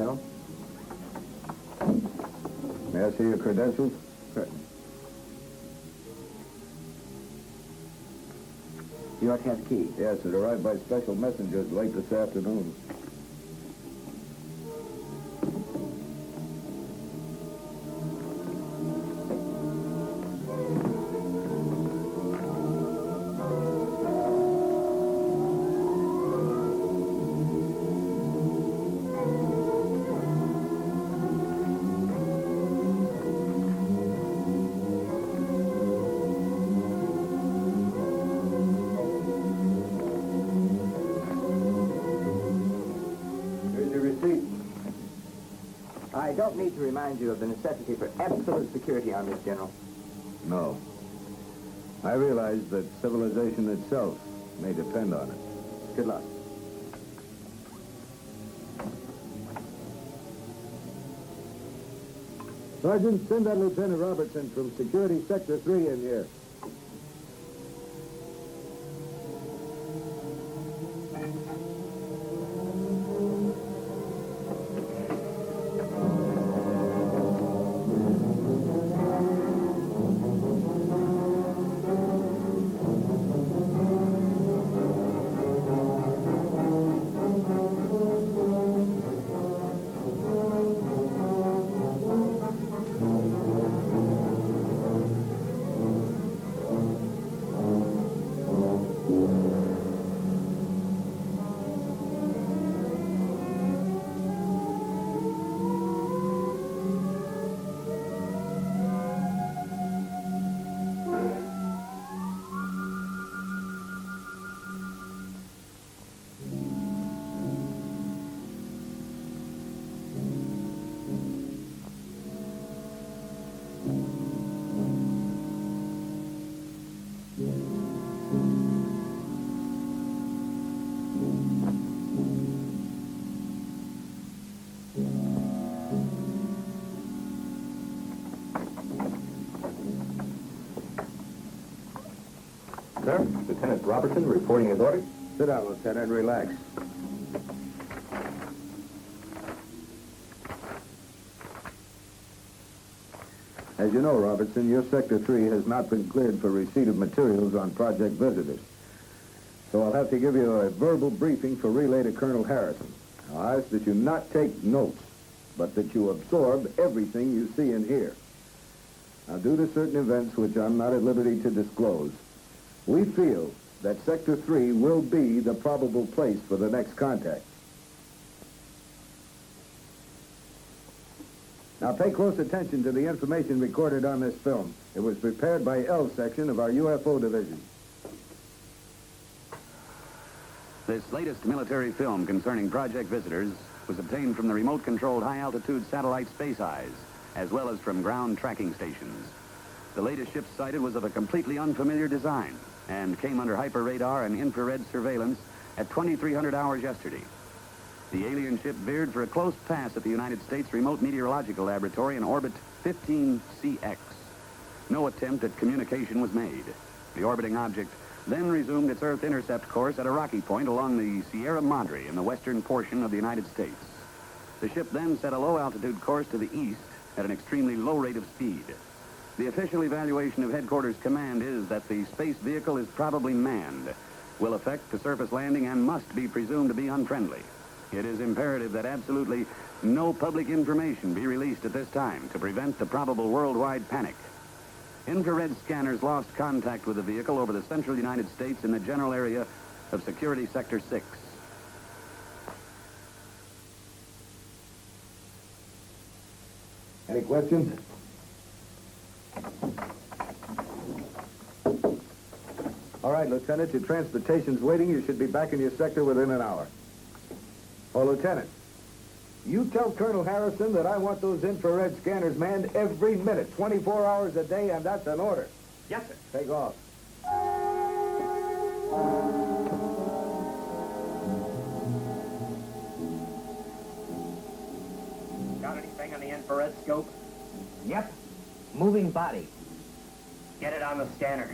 General. May I see your credentials? Certainly. You ought to have the key. Yes, it arrived by special messengers late this afternoon. I don't need to remind you of the necessity for absolute security on this, General. No. I realize that civilization itself may depend on it. Good luck. Sergeant, send that Lieutenant Robertson from Security Sector 3 in here. Sir, Lieutenant Robertson reporting his orders. Sit down, Lieutenant, relax. As you know, Robertson, your Sector 3 has not been cleared for receipt of materials on Project Visitors. So I'll have to give you a verbal briefing for relay to Colonel Harrison. I'll ask that you not take notes, but that you absorb everything you see and hear. Now, due to certain events which I'm not at liberty to disclose, we feel that Sector 3 will be the probable place for the next contact. Now, pay close attention to the information recorded on this film. It was prepared by L Section of our UFO Division. This latest military film concerning Project Visitors was obtained from the remote-controlled high-altitude satellite Space Eyes, as well as from ground tracking stations. The latest ship sighted was of a completely unfamiliar design and came under hyper-radar and infrared surveillance at 2300 hours yesterday. The alien ship veered for a close pass at the United States Remote Meteorological Laboratory in orbit 15CX. No attempt at communication was made. The orbiting object then resumed its Earth intercept course at a rocky point along the Sierra Madre in the western portion of the United States. The ship then set a low-altitude course to the east at an extremely low rate of speed. The official evaluation of Headquarters Command is that the space vehicle is probably manned, will affect the surface landing, and must be presumed to be unfriendly. It is imperative that absolutely no public information be released at this time to prevent the probable worldwide panic. Infrared scanners lost contact with the vehicle over the central United States in the general area of Security Sector 6. Any questions? All right, Lieutenant, your transportation's waiting. You should be back in your sector within an hour. Oh, Lieutenant, you tell Colonel Harrison that I want those infrared scanners manned every minute, 24 hours a day, and that's an order. Yes, sir. Take off. Got anything on the infrared scope? Yep. Moving body. Get it on the scanner.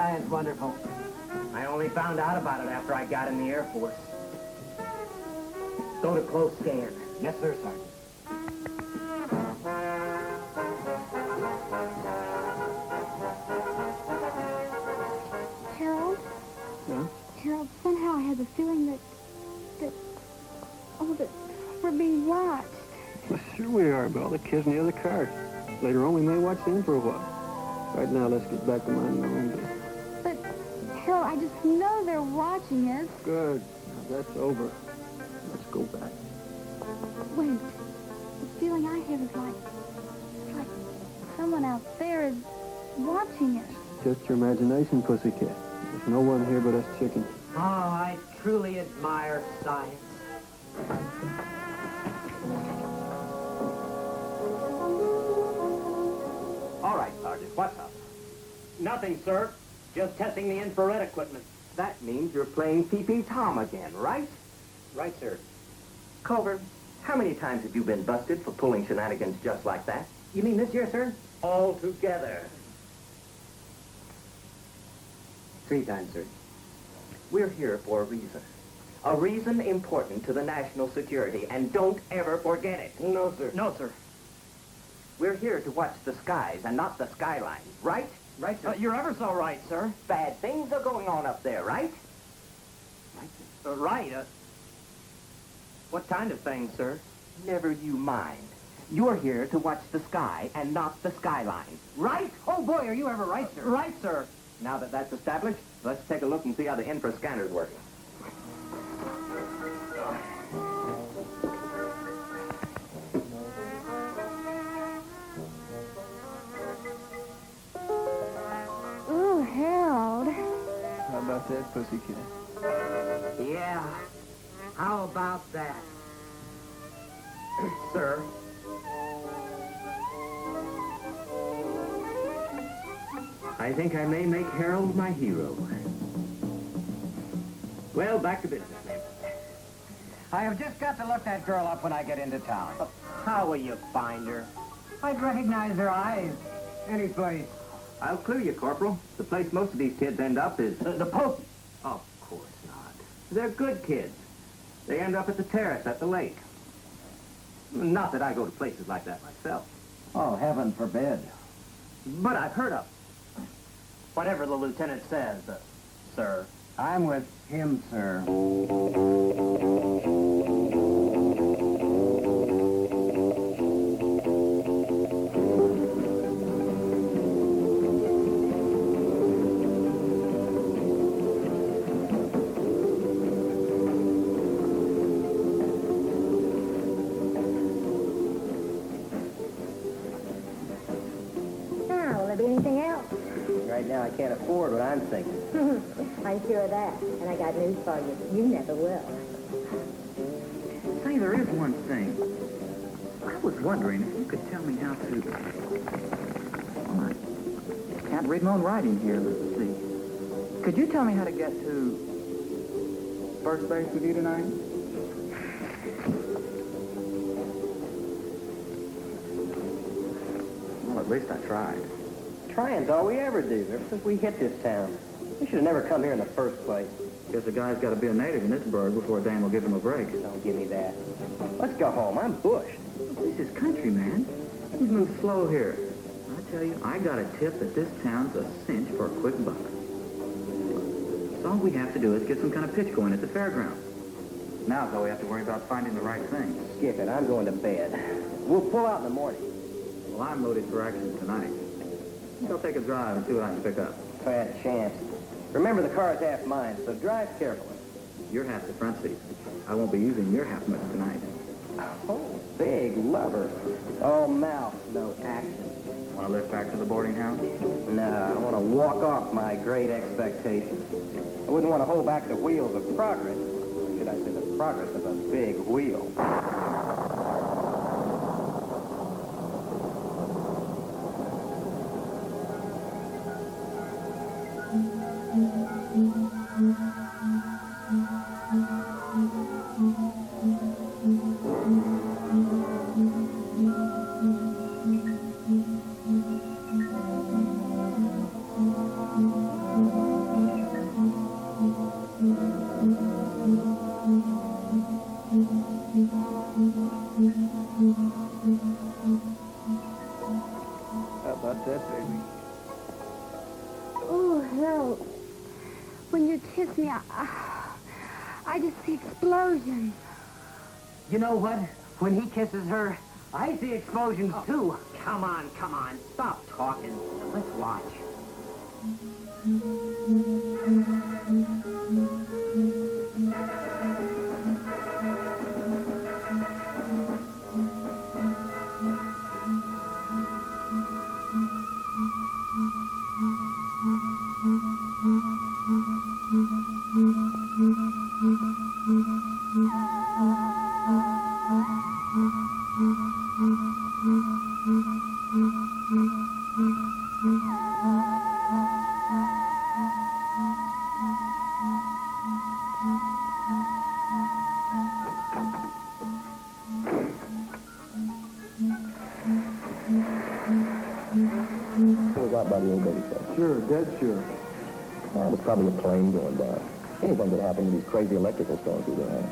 science wonderful? I only found out about it after I got in the Air Force. Go to close scan. Yes, sir, Sergeant. Harold? Yeah? Harold, somehow I have the feeling that we're being watched. Well, sure we are, but all the kids in the other car. Later on, we may watch them for a while. Right now, let's get back to my own business. But, Harold, I just know they're watching us. Good. Now, that's over. Let's go back. Wait. The feeling I have is like someone out there is watching us. Just your imagination, pussycat. There's no one here but us chickens. Oh, I truly admire science. All right, Sergeant, what's up? Nothing, sir. Just testing the infrared equipment. That means you're playing Pee-Pee Tom again, right? Right, sir. Culver, how many times have you been busted for pulling shenanigans just like that? You mean this year, sir? All together. 3 times, sir. We're here for a reason. A reason important to the national security, and don't ever forget it. No, sir. No, sir. We're here to watch the skies and not the skyline, right? Right, sir. You're ever so right, sir. Bad things are going on up there, right? Right. What kind of things, sir? Never you mind. You're here to watch the sky and not the skyline, right? Oh, boy, are you ever right, sir? Right, sir. Now that that's established, let's take a look and see how the infra scanner's working. Ooh, Harold. How about that, pussycat? Yeah. How about that? Sir, I think I may make Harold my hero. Well, back to business, then. I have just got to look that girl up when I get into town. How will you find her? I'd recognize her eyes. Any place. I'll clue you, Corporal. The place most of these kids end up is... The Pope. Of course not. They're good kids. They end up at the terrace at the lake. Not that I go to places like that myself. Oh, heaven forbid. But I've heard of them. Whatever the lieutenant says, sir. I'm with him, sir. Now, will there be anything else? Right now, I can't afford what I'm thinking. I'm sure of that. And I got news for you. You never will. Say, there is one thing. I was wondering if you could tell me how to... Well, I can't read my own writing here. Let's see. Could you tell me how to get to first base with you tonight? Well, at least I tried. Trying's all we ever do, ever since we hit this town. We should have never come here in the first place. Guess a guy's got to be a native in this burg before Dan will give him a break. Don't give me that. Let's go home. I'm bushed. This is country, man. We move slow here. I tell you, I got a tip that this town's a cinch for a quick buck. So all we have to do is get some kind of pitch going at the fairground. Now's all we have to worry about finding the right thing. Skip it. I'm going to bed. We'll pull out in the morning. Well, I'm loaded for action tonight. I'll take a drive and see what I can pick up. Bad chance. Remember, the car's half mine, so drive carefully. You're half the front seat. I won't be using your half much tonight. Oh, big lover. All mouth, no action. Want to lift back to the boarding house? No, I want to walk off my great expectations. I wouldn't want to hold back the wheels of progress. Or should I say the progress of a big wheel? When you kiss me, I just see explosions. You know what? When he kisses her, I see explosions, too. Come on. Stop talking. Let's watch. Was out by the old baby shop. Sure, dead sure. It was probably a plane going by. Anything could happen to these crazy electrical storms we've been having.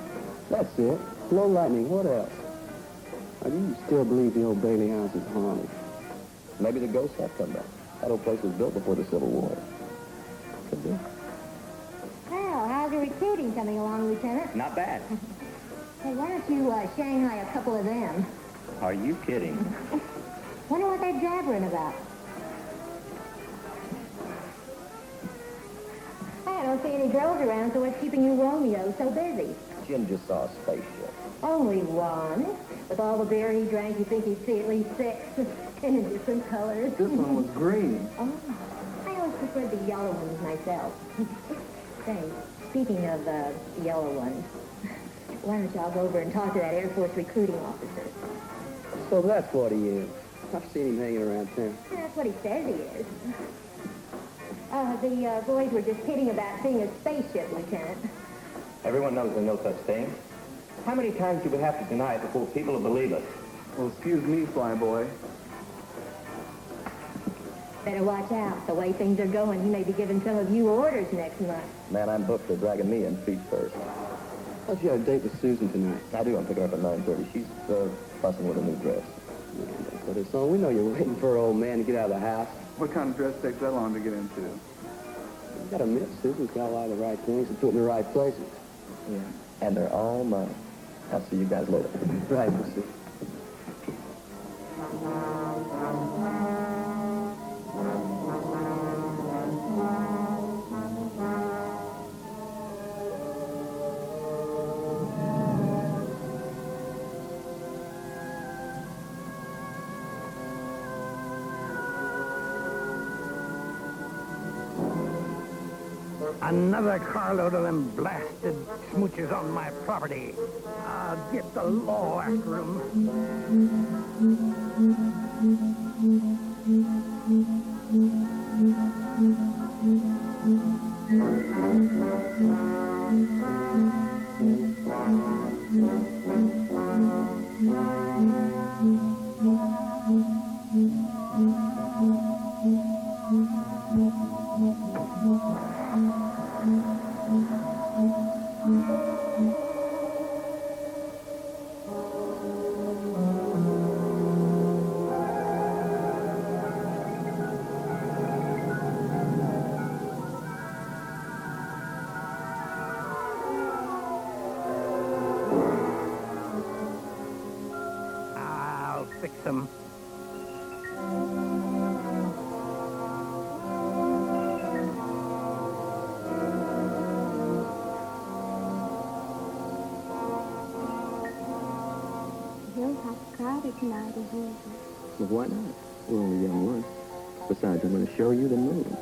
That's it. Slow lightning, what else? Now, do you still believe the old Bailey house is haunted? Maybe the ghosts have come back. That old place was built before the Civil War. Could be. Well, how's your recruiting coming along, Lieutenant? Not bad. Hey, why don't you Shanghai a couple of them? Are you kidding? Wonder what they're jabbering about. I don't see any girls around, so what's keeping you Romeo so busy? Jim just saw a spaceship. Only one. With all the beer he drank, you think he'd see at least 6, and in different colors. This one was green. Oh, I always preferred the yellow ones myself. Say, speaking of yellow ones, why don't y'all go over and talk to that Air Force recruiting officer? So that's what he is. I've seen him hanging around town. That's what he says he is. The boys were just kidding about seeing a spaceship, Lieutenant. Everyone knows there's no such thing. How many times do we have to deny it before people will believe us? Well, excuse me, flyboy. Better watch out. The way things are going, he may be giving some of you orders next month. Man, I'm booked for dragging me in feet first. Thought you had a date with Susan tonight. I do. I'm picking her up at 9:30. She's fussing with a new dress. But it's on. We know you're waiting for an old man to get out of the house. What kind of dress takes that long to get into? You gotta admit, Susan's got a lot of the right things and put in the right places. Yeah. And they're all mine. I'll see you guys later. Right, Mr. Another carload of them blasted smoochers on my property. I'll get the law after 'em. I'll fix 'em. The hilltop's crowded tonight, as usual. Well, why not? We're only young ones. Besides, I'm going to show you the moon.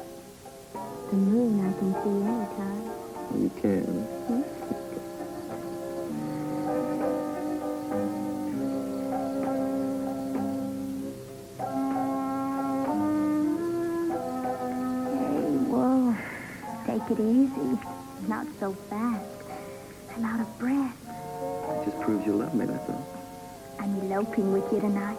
The moon I can see anytime. You can. Whoa, take it easy. Not so fast. I'm out of breath. It just proves you love me, that's all. I'm eloping with you tonight.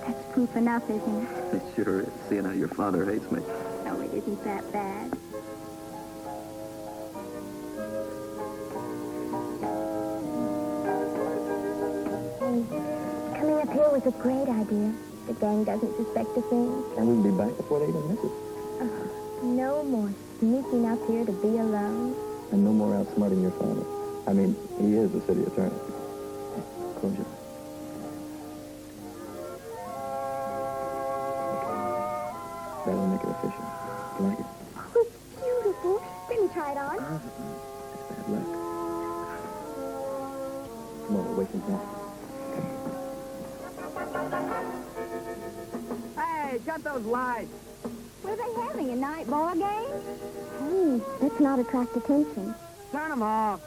That's proof enough, isn't it? It sure is, seeing how your father hates me. No, it isn't that bad. Coming up here was a great idea. The gang doesn't suspect a thing. And we'll be back before they even miss us. No more sneaking up here to be alone? And no more outsmarting your father. I mean, he is the city attorney. Close your eyes. That'll make it official. You like it? Oh, it's beautiful. Let me try it on. It's bad luck. Come on, we're wasting time. Hey, cut those lights. What are they having, a night ball game? Hey, let's not attract attention. Turn them off.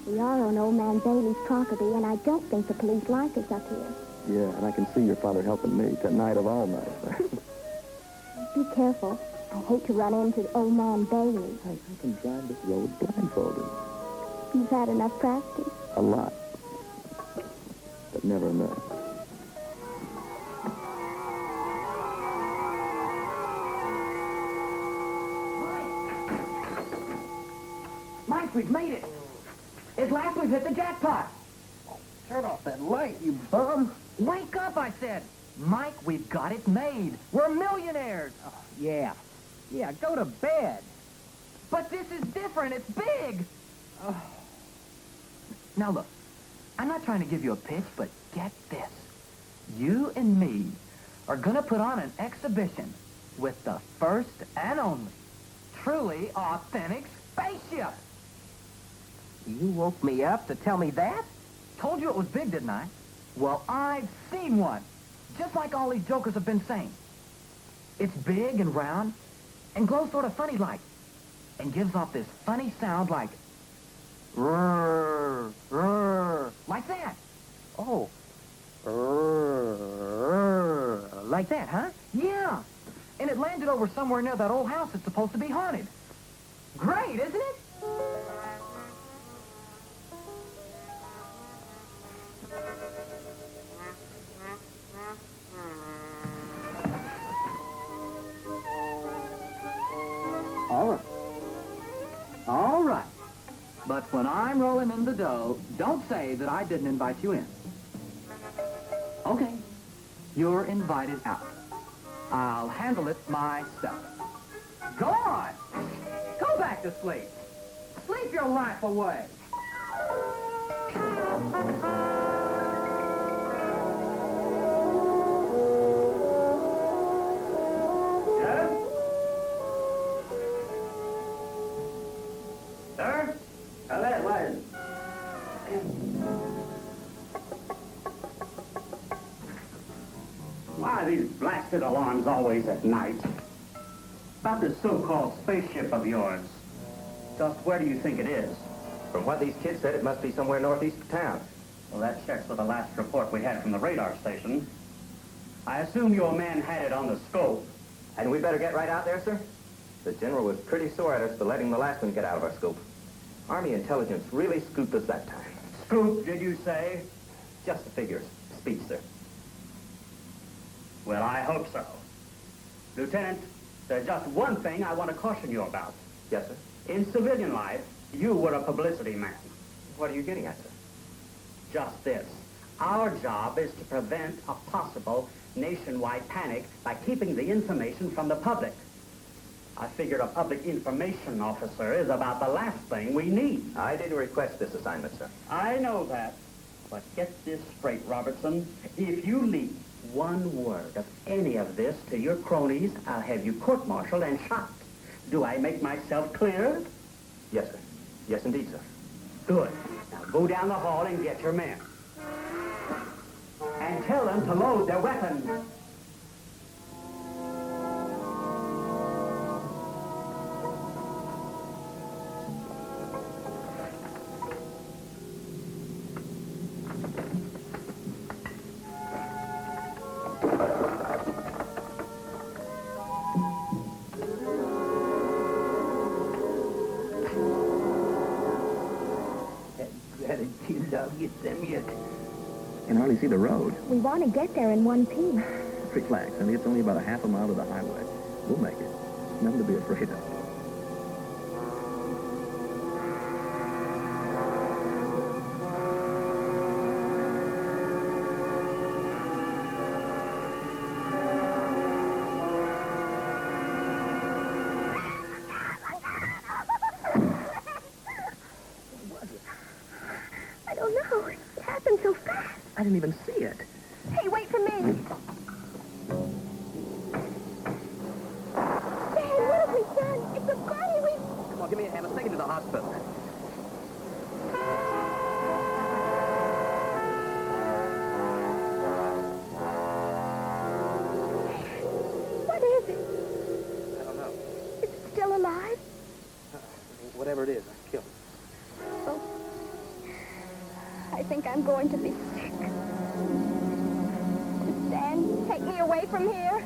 We are on old man Bailey's property, and I don't think the police like us up here. Yeah, and I can see your father helping me tonight of all nights. Be careful. I hate to run into old man Bailey. I can drive this road blindfolded. You've had enough practice. A lot. But never enough. Mike, we've made it. At last we've hit the jackpot. Turn off that light, you bum. Wake up, I said. Mike, we've got it made. We're millionaires. Oh, yeah. Yeah, go to bed. But this is different. It's big. Now, look. I'm not trying to give you a pitch, but get this. You and me are going to put on an exhibition with the first and only truly authentic spaceship. You woke me up to tell me that? Told you it was big, didn't I? Well, I've seen one. Just like all these jokers have been saying. It's big and round and glows sort of funny like and gives off this funny sound like rrr, rrr, like that. Oh. Like that, huh? Yeah. And it landed over somewhere near that old house that's supposed to be haunted. Great, isn't it? All right. But when I'm rolling in the dough, don't say that I didn't invite you in. Okay. You're invited out. I'll handle it myself. Go on. Go back to sleep. Sleep your life away. Yes? Sir? Hello, what? Why are these blasted alarms always at night? About this so-called spaceship of yours. Just where do you think it is? From what these kids said, it must be somewhere northeast of town. Well, that checks with the last report we had from the radar station. I assume your man had it on the scope. And we better get right out there, sir? The general was pretty sore at us for letting the last one get out of our scope. Army intelligence really scooped us that time. Scoop, did you say? Just a figure of speech, sir. Well, I hope so. Lieutenant, there's just one thing I want to caution you about. Yes, sir. In civilian life, you were a publicity man. What are you getting at, sir? Just this. Our job is to prevent a possible nationwide panic by keeping the information from the public. I figured a public information officer is about the last thing we need. I didn't request this assignment, sir. I know that. But get this straight, Robertson. If you leak one word of any of this to your cronies, I'll have you court-martialed and shot. Do I make myself clear? Yes, sir. Yes, indeed, sir. Good. Now go down the hall and get your men. And tell them to load their weapons. Gratitude, I'll get them yet. Can hardly see the road. We want to get there in one piece. Relax, honey. It's only about a half a mile to the highway. We'll make it. Nothing to be afraid of. didn't even see it. Hey, wait for me. Dad, what have we done? It's a body. Come on, give me a hand. Let's take him to the hospital. What is it? I don't know. Is it still alive? Whatever it is, I killed it. Oh, I think I'm going to be sick. Dan, take me away from here.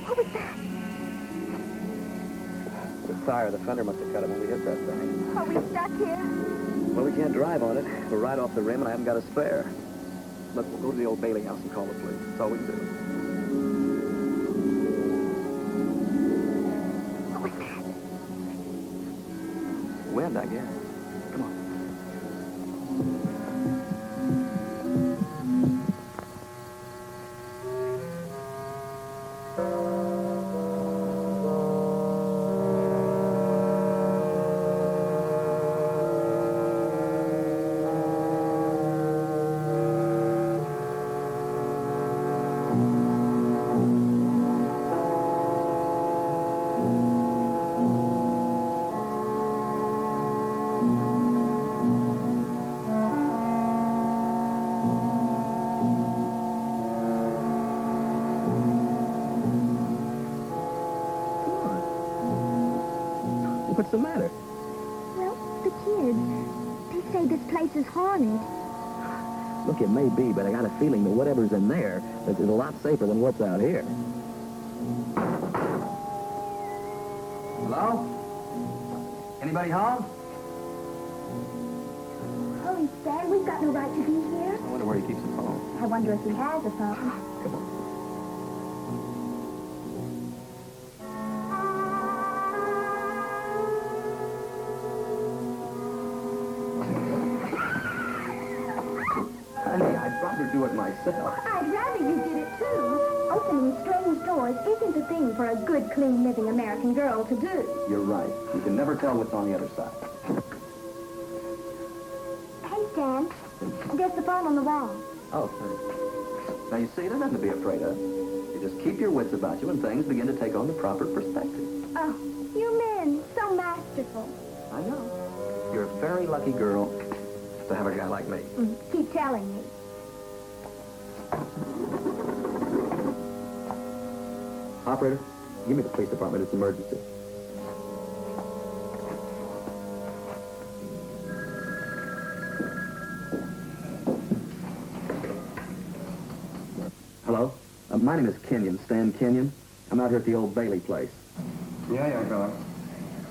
What was that? The tire, the fender must have cut it when we hit that thing. Are we stuck here? Well, we can't drive on it. We're right off the rim, and I haven't got a spare. Look, we'll go to the old Bailey house and call the police. That's all we can do. What was that? Wind, I guess. Come on. What's the matter? Well, the kids. They say this place is haunted. Look, it may be, but I got a feeling that whatever's in there is a lot safer than what's out here. Hello? Anybody home? Hurry, Stan. We've got no right to be here. I wonder where he keeps the phone. I wonder if he has a phone. Come on. Honey, I'd rather do it myself. I'd rather you did it, too. Opening strange doors isn't a thing for a good, clean, living American girl to do. You're right. You can never tell what's on the other side. Hey, Stan. There's the phone on the wall. Oh, thanks. Now, you see, there's nothing to be afraid of. You just keep your wits about you and things begin to take on the proper perspective. Oh, you men, so masterful. I know. You're a very lucky girl to have a guy like me. Keep telling me. Operator, give me the police department. It's an emergency. Hello? My name is Kenyon, Stan Kenyon. I'm out here at the old Bailey place. Yeah, young fella.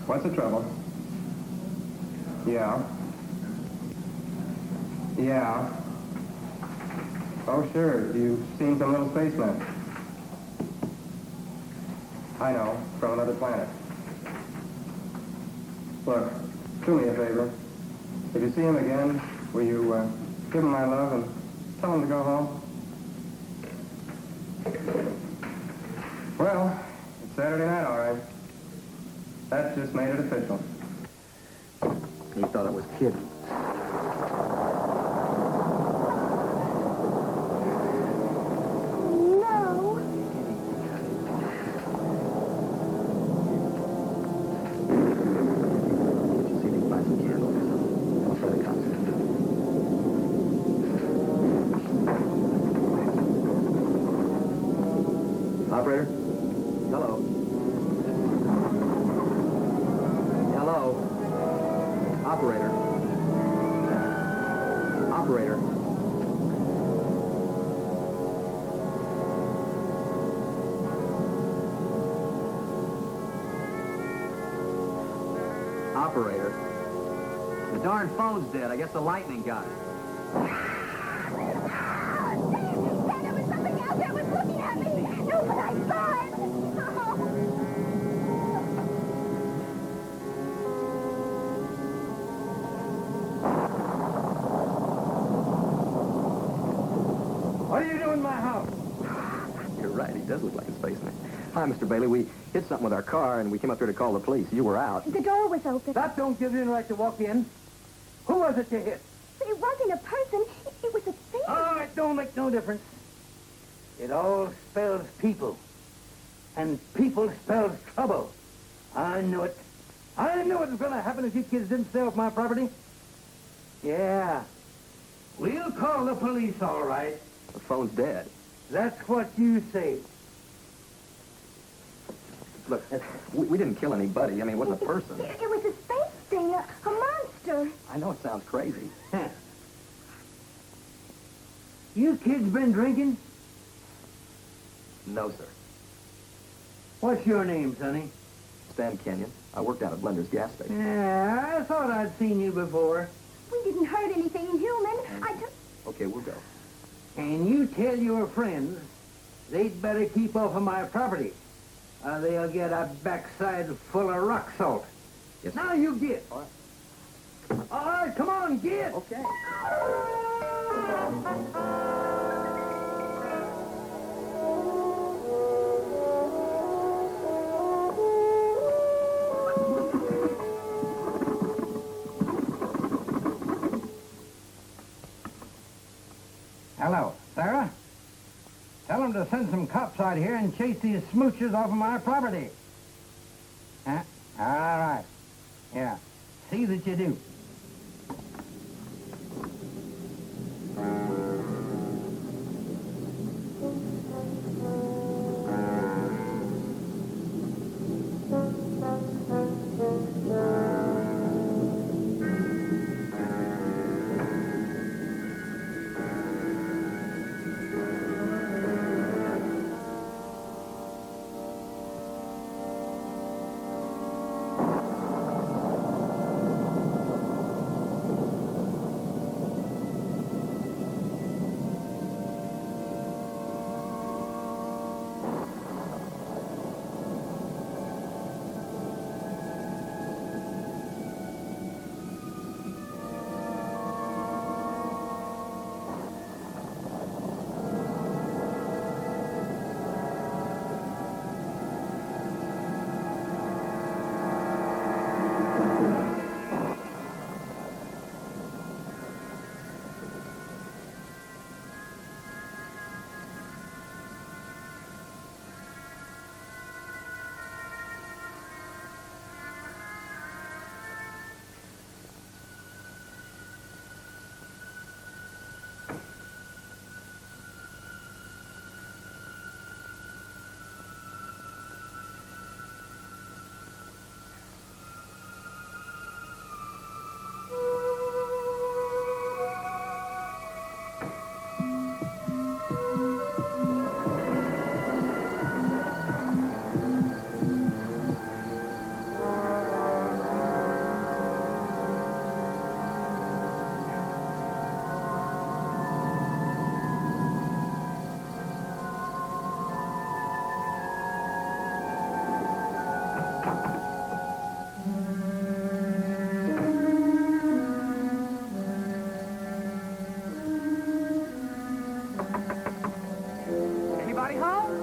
What's the trouble? Yeah. Yeah. Oh, sure. You've seen some little spaceman. I know, from another planet. Look, do me a favor. If you see him again, will you give him my love and tell him to go home? Well, it's Saturday night, all right. That just made it official. He thought I was kidding. No. See if he can buy some candles. I'll try the cops. Operator? Hello? Hello? Operator? Operator? Operator? The darn phone's dead. I guess the lightning got it. Stan, there was something out there was looking at me. No, but I saw it. What are you doing in my house. You're right, he does look like a spaceman. Hi, Mr. Bailey. We hit something with our car, and we came up here to call the police. You were out. The door was open. That don't give you the right to walk in. Who was it you hit? But it wasn't a person. It was a thing. Oh, it don't make no difference. It all spells people. And people spells trouble. I knew it. I knew it was going to happen if you kids didn't stay off my property. Yeah. We'll call the police, all right. The phone's dead. That's what you say. Look, we didn't kill anybody. I mean, it wasn't a person. It was a space thing, a monster. I know it sounds crazy. You kids been drinking? No, sir. What's your name, Sonny? Stan Kenyon. I worked down at Blender's gas station. Yeah, I thought I'd seen you before. We didn't hurt anything human. I just... Okay, we'll go. And you tell your friends they'd better keep off of my property. They'll get a backside full of rock salt. Yes, now you get. All right. All right, come on, get. Okay. Hello, Sarah? Tell them to send some cops out here and chase these smoochers off of my property. Huh? All right. Yeah. See that you do. Anybody home?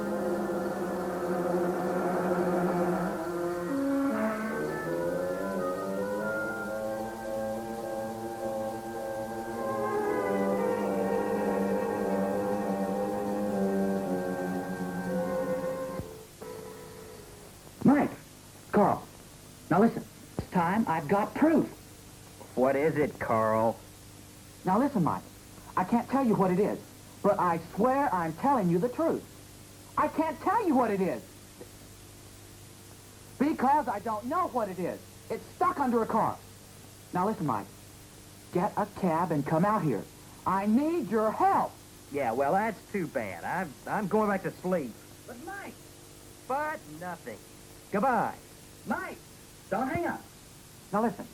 Mike, Carl, now listen. This time I've got proof. What is it, Carl? Now listen, Mike. I can't tell you what it is, but I swear I'm telling you the truth. I can't tell you what it is. Because I don't know what it is. It's stuck under a car. Now listen, Mike. Get a cab and come out here. I need your help. Yeah, well, that's too bad. I'm going back to sleep. But Mike. But nothing. Goodbye. Mike. Don't hang up. Now listen.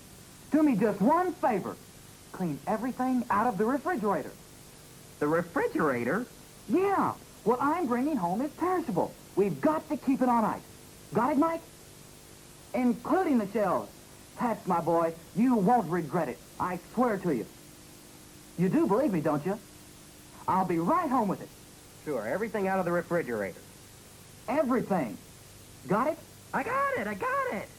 Do me just one favor. Clean everything out of the refrigerator. The refrigerator? Yeah. What I'm bringing home is perishable. We've got to keep it on ice. Got it, Mike? Including the shells. That's my boy. You won't regret it. I swear to you. You do believe me, don't you? I'll be right home with it. Sure, everything out of the refrigerator. Everything. Got it? I got it, I got it.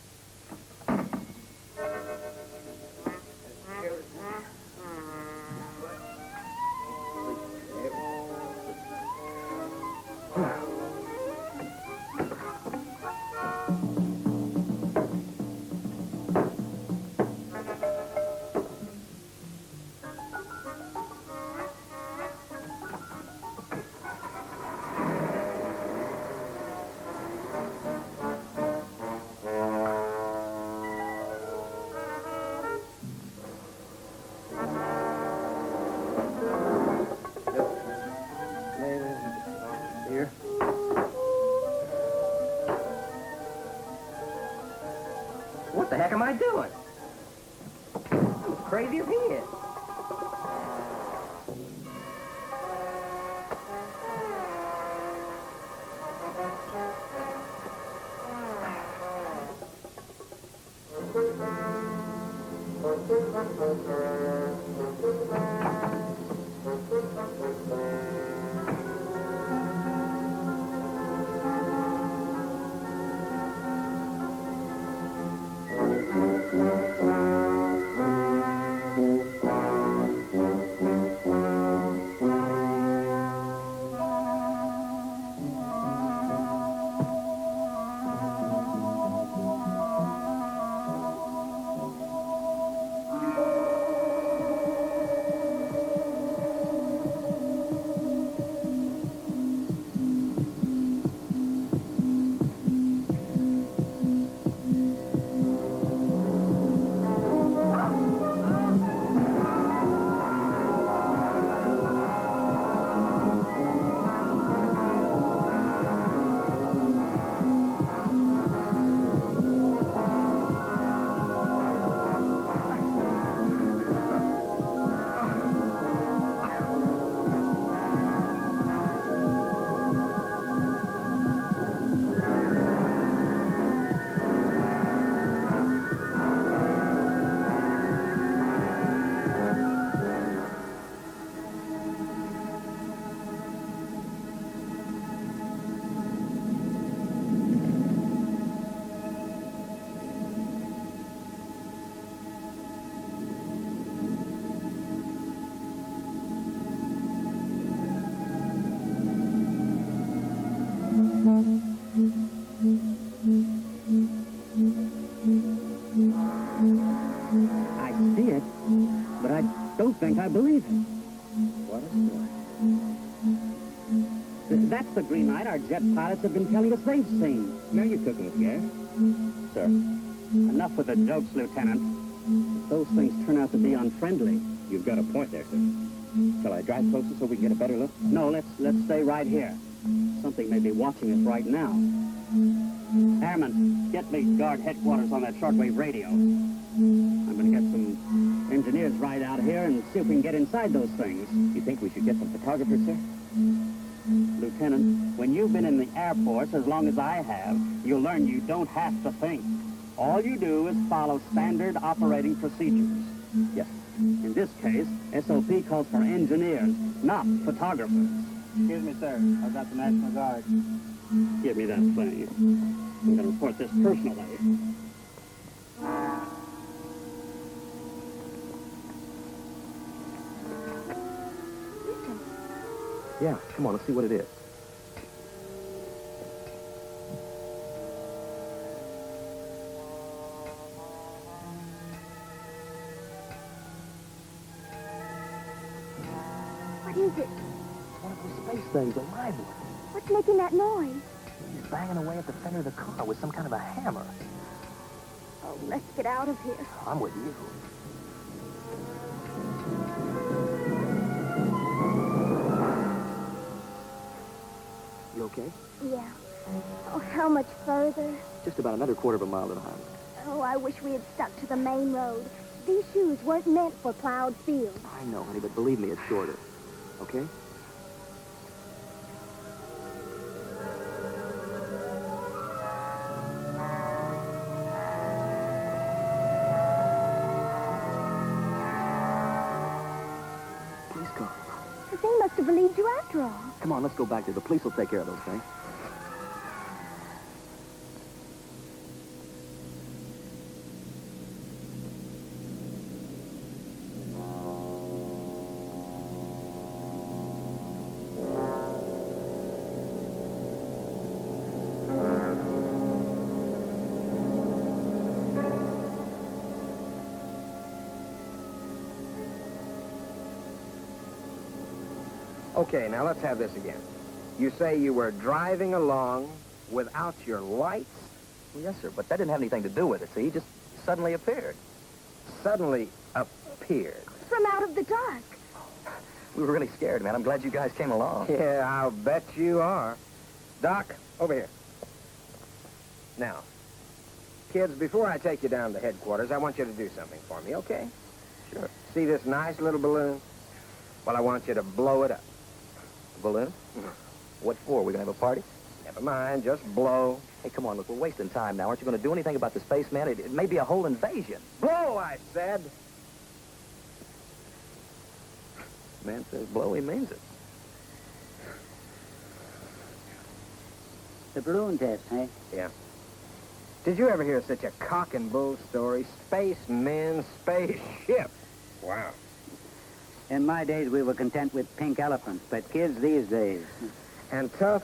Here. What the heck am I doing? Crazy as he is. I see it, but I don't think I believe it. What is it? That's the green light our jet pilots have been telling us they've seen. Now you're cooking with gas. Sir, enough with the jokes, Lieutenant. If those things turn out to be unfriendly. You've got a point there, sir. Shall I drive closer so we can get a better look? No, let's stay right here. Something may be watching us right now. Airman, get me guard headquarters on that shortwave radio. I'm going to get some engineers right out here and see if we can get inside those things. You think we should get some photographers, sir? Lieutenant, when you've been in the Air Force as long as I have, you'll learn you don't have to think. All you do is follow standard operating procedures. Yes. In this case, SOP calls for engineers, not photographers. Excuse me, sir. I've got the National Guard. Give me that thing. I'm going to report this personally. Yeah, come on, let's see what it is. What is it? It's one of those space things, a live one. What's making that noise? He's banging away at the fender of the car with some kind of a hammer. Oh, let's get out of here. I'm with you. You okay? Yeah. Oh, how much further? Just about another quarter of a mile to the highway. Oh, I wish we had stuck to the main road. These shoes weren't meant for plowed fields. I know, honey, but believe me, it's shorter. Okay? They must have believed need you after all. Come on, let's go back there. The police will take care of those things. Okay, now let's have this again. You say you were driving along without your lights? Well, yes, sir, but that didn't have anything to do with it, see? He just suddenly appeared. Suddenly appeared. From out of the dark. We were really scared, man. I'm glad you guys came along. Yeah, I'll bet you are. Doc, over here. Now, kids, before I take you down to headquarters, I want you to do something for me, okay? Sure. See this nice little balloon? Well, I want you to blow it up. Balloon? What for? We gonna have a party? Never mind, just blow. Hey, come on, look, we're wasting time now. Aren't you gonna do anything about the spaceman? It may be a whole invasion. Blow, I said. Man says blow, he means it. The balloon test, eh? Yeah. Did you ever hear such a cock and bull story? Spacemen, spaceship. Wow. In my days, we were content with pink elephants, but kids these days... And Tough,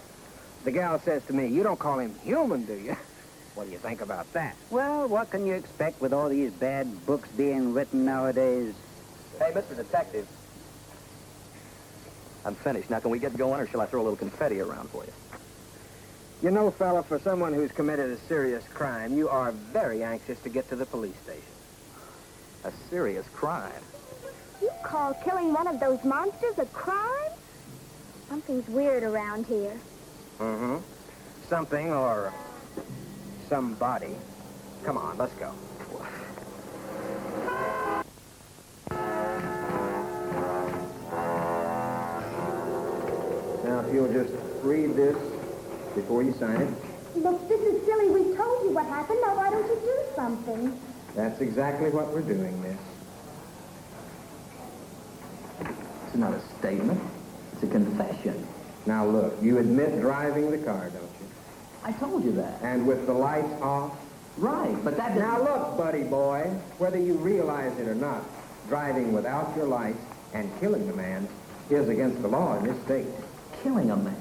the gal says to me, you don't call him human, do you? What do you think about that? Well, what can you expect with all these bad books being written nowadays? Hey, Mr. Detective. I'm finished. Now, can we get going, or shall I throw a little confetti around for you? You know, fella, for someone who's committed a serious crime, you are very anxious to get to the police station. A serious crime. You call killing one of those monsters a crime? Something's weird around here. Mm-hmm. Something or somebody. Come on, let's go. Now, if you'll just read this before you sign it. Look, this is silly. We told you what happened. Now, why don't you do something? That's exactly what we're doing, miss. It's not a statement. It's a confession. Now, look, you admit driving the car, don't you? I told you that. And with the lights off? Right, but that doesn't... Now, look, buddy boy, whether you realize it or not, driving without your lights and killing the man is against the law in this state. Killing a man?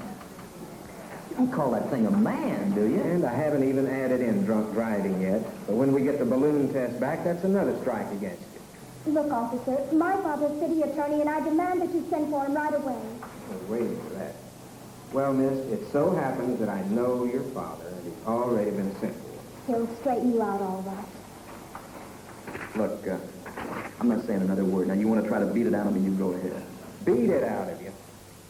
You don't call that thing a man, do you? And I haven't even added in drunk driving yet. But when we get the balloon test back, that's another strike against you. Look, officer, my father's city attorney, and I demand that you send for him right away. I was waiting for that. Well, miss, it so happens that I know your father, and he's already been sent for. He'll straighten you out all right. Look, I'm not saying another word. Now, you want to try to beat it out of me, you go ahead. beat it out of you.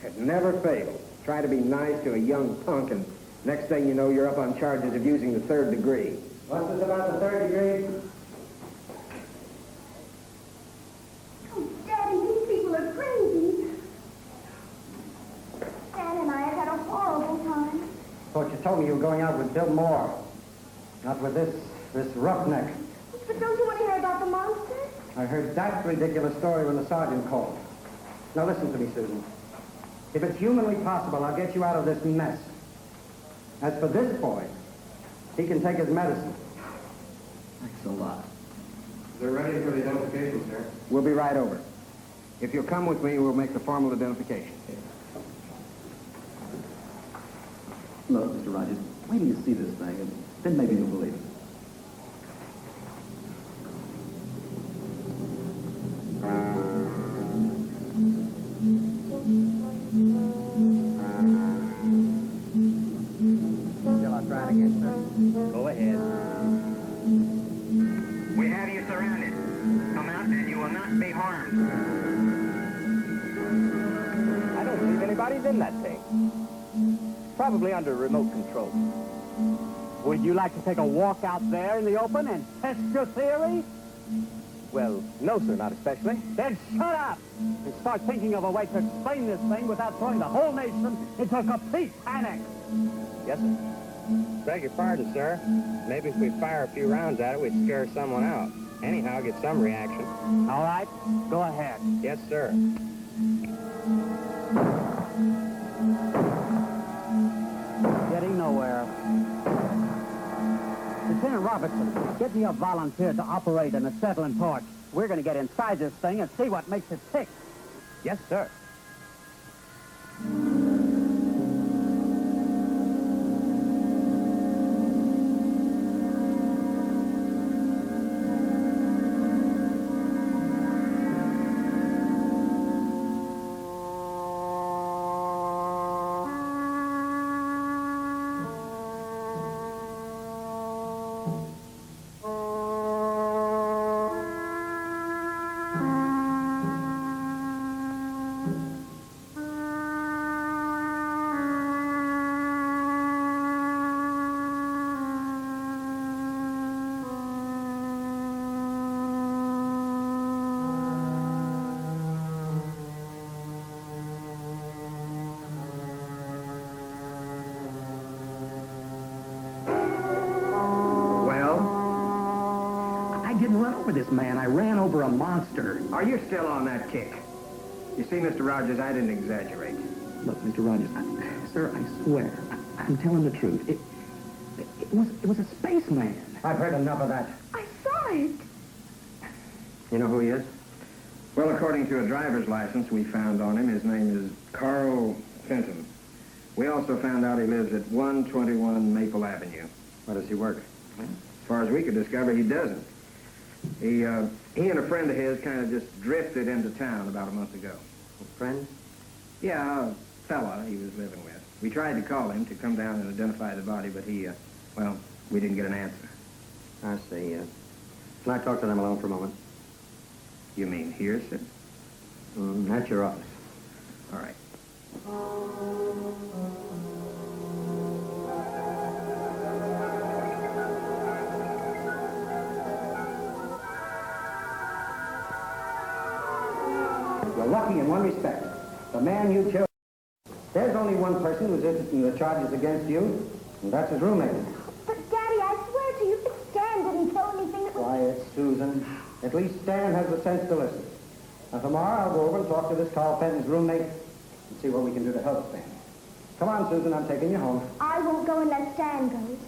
It never fails. Try to be nice to a young punk, and next thing you know, you're up on charges of using the third degree. What's this about the third degree? Oh, Daddy, these people are crazy. Stan and I have had a horrible time. Thought you told me you were going out with Bill Moore. Not with this roughneck. But don't you want to hear about the monster? I heard that ridiculous story when the sergeant called. Now listen to me, Susan. If it's humanly possible, I'll get you out of this mess. As for this boy, he can take his medicine. Thanks a lot. They're ready for the identification, sir. We'll be right over. If you'll come with me, we'll make the formal identification. Look, Mr. Rogers, wait till you see this thing, and then maybe you'll believe it. Shall I try it again, sir? Go ahead. We have you surrounded. Come out and you will not be harmed. I don't believe anybody's in that thing. Probably under remote control. Would you like to take a walk out there in the open and test your theory? Well, no, sir, not especially. Then shut up and start thinking of a way to explain this thing without throwing the whole nation into a complete panic. Yes, sir. Beg your pardon, sir. Maybe if we fire a few rounds at it, we'd scare someone out. Anyhow, get some reaction. All right, go ahead. Yes, sir. Robertson, get me a volunteer to operate an acetylene torch. We're going to get inside this thing and see what makes it tick. Yes, sir. didn't run over this man. I ran over a monster. Are you still on that kick? You see, Mr. Rogers, I didn't exaggerate. Look, Mr. Rogers, sir, I swear, I'm telling the truth. It was a spaceman. I've heard enough of that. I saw it. You know who he is? Well, according to a driver's license we found on him, his name is Carl Fenton. We also found out he lives at 121 Maple Avenue. Where does he work? As far as we could discover, he doesn't. He and a friend of his kind of just drifted into town about a month ago. A friend? Yeah, a fella he was living with. We tried to call him to come down and identify the body, but he, well, we didn't get an answer. I see. Can I talk to them alone for a moment? You mean here, sir? At your office. All right. You're lucky in one respect. The man you killed. There's only one person who's interested in the charges against you, and that's his roommate. But, Daddy, I swear to you that Stan didn't kill anything that was... Quiet, Susan. At least Stan has the sense to listen. Now, tomorrow I'll go over and talk to this Carl Fenton's roommate and see what we can do to help Stan. Come on, Susan, I'm taking you home. I won't go unless Stan goes.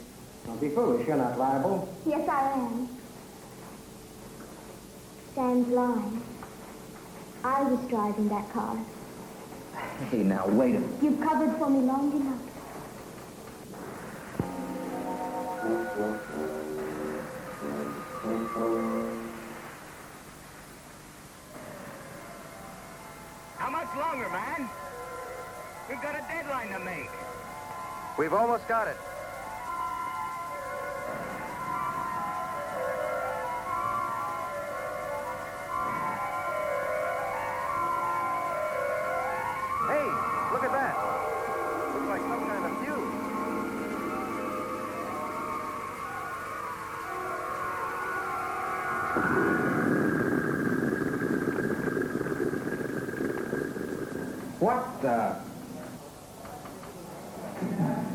Don't be foolish, you're not liable. Yes, I am. Stan's lying. I was driving that car. Hey, now, wait a minute. You've covered for me long enough. How much longer, man? We've got a deadline to make. We've almost got it. Hey, look at that. Looks like some kind of fuse. What the...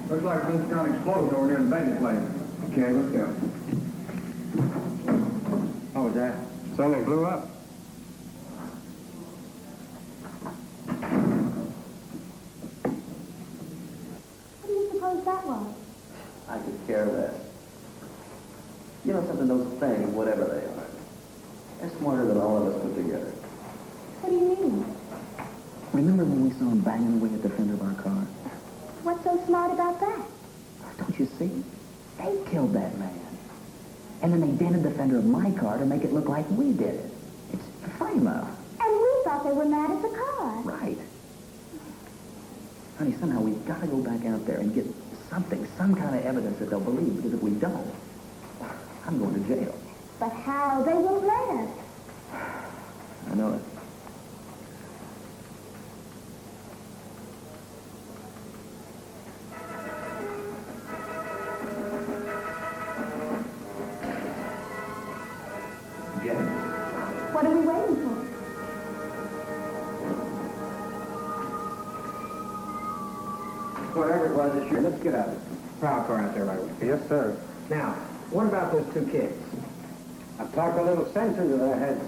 Looks like some kind of explosion over near the bank place. Okay, let's go. What was that? Something blew up. What do you suppose that was? I could care less. You know something, those things, whatever they are, they're smarter than all of us put together. What do you mean? Remember when we saw them banging away at the fender of our car? What's so smart about that? Don't you see? They killed that man. And then they dented the fender of my car to make it look like we did it. It's a frame-up. And we thought they were mad at the car. Right. Honey, somehow we've got to go back out there and get something, some kind of evidence that they'll believe, because if we don't, I'm going to jail. But how? They won't let us. I know it. Get it? What are we waiting for? Whatever it was, it's sure. Let's get out of it. Prowl car out there right away. Yes, sir. Now, what about those two kids? I've talked a little sense into their heads.